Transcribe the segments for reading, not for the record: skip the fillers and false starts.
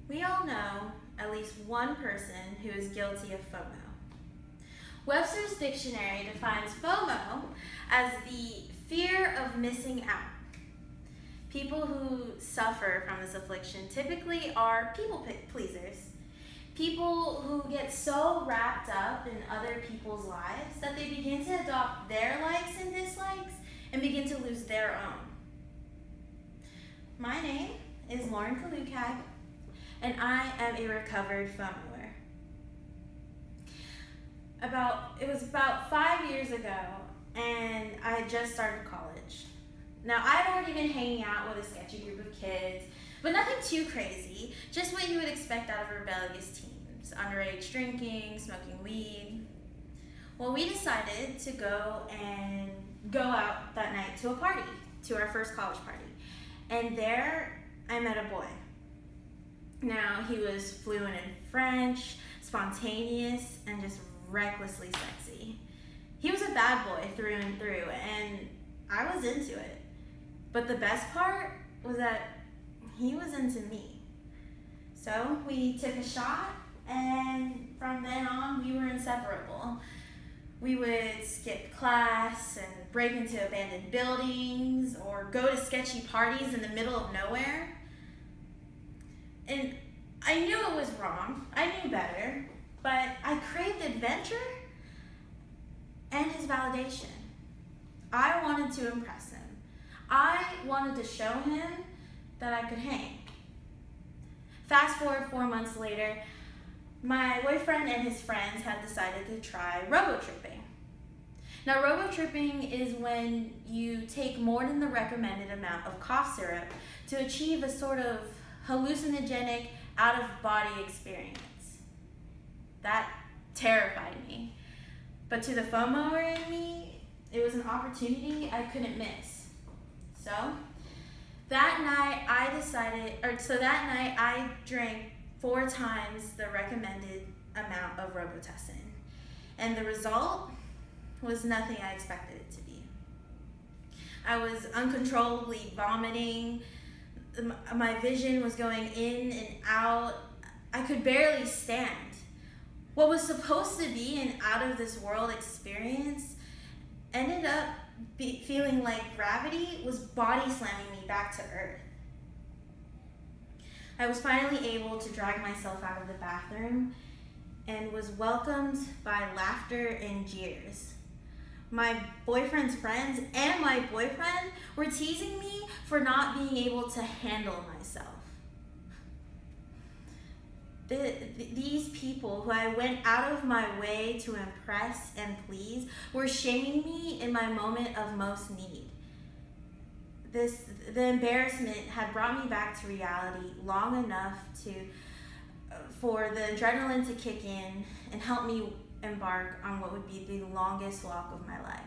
We all know at least one person who is guilty of FOMO. Webster's dictionary defines FOMO as the fear of missing out. People who suffer from this affliction typically are people pleasers. People who get so wrapped up in other people's lives that they begin to adopt their likes and dislikes and begin to lose their own. My name is Lauren Kalukag, and I am a recovered FOMOer. It was about 5 years ago, and I had just started college. Now, I'd already been hanging out with a sketchy group of kids, but nothing too crazy, just what you would expect out of rebellious teens: underage drinking, smoking weed. Well, we decided to go out that night to a party, to our first college party. And there, I met a boy. Now, he was fluent in French, spontaneous, and just recklessly sexy. He was a bad boy through and through, and I was into it. But the best part was that he was into me. So we took a shot, and from then on, we were inseparable. We would skip class and break into abandoned buildings or go to sketchy parties in the middle of nowhere. And I knew it was wrong. I knew better. But I craved adventure and his validation. I wanted to impress him. I wanted to show him that I could hang. Fast forward 4 months later, my boyfriend and his friends had decided to try robo-tripping. Now, robo-tripping is when you take more than the recommended amount of cough syrup to achieve a sort of hallucinogenic, out-of-body experience. That terrified me. But to the FOMOer in me, it was an opportunity I couldn't miss. So that night I drank 4 times the recommended amount of Robitussin. And the result was nothing I expected it to be. I was uncontrollably vomiting. My vision was going in and out. I could barely stand. What was supposed to be an out-of-this-world experience ended up feeling like gravity was body slamming me back to earth. I was finally able to drag myself out of the bathroom and was welcomed by laughter and jeers. My boyfriend's friends and my boyfriend were teasing me for not being able to handle myself. These people who I went out of my way to impress and please were shaming me in my moment of most need. The embarrassment had brought me back to reality long enough for the adrenaline to kick in and help me embark on what would be the longest walk of my life.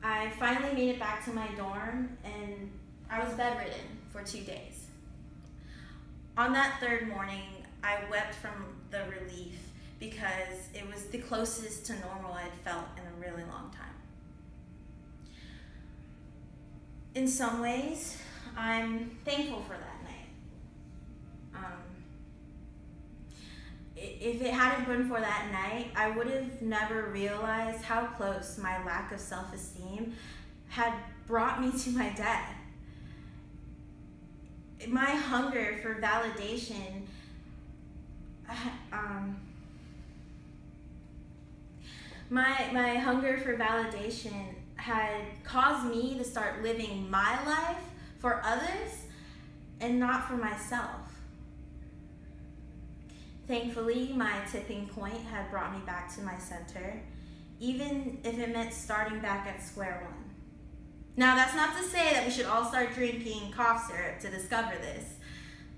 I finally made it back to my dorm, and I was bedridden for 2 days. On that 3rd morning, I wept from the relief because it was the closest to normal I'd felt in a really long time. In some ways, I'm thankful for that night. If it hadn't been for that night, I would have never realized how close my lack of self-esteem had brought me to my death. My hunger for validation my hunger for validation had caused me to start living my life for others and not for myself. Thankfully, my tipping point had brought me back to my center, even if it meant starting back at square one. Now, that's not to say that we should all start drinking cough syrup to discover this,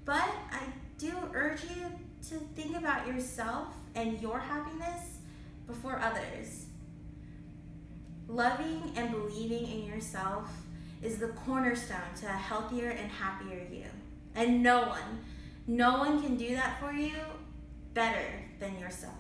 but I do urge you to think about yourself and your happiness before others. Loving and believing in yourself is the cornerstone to a healthier and happier you. And no one can do that for you better than yourself.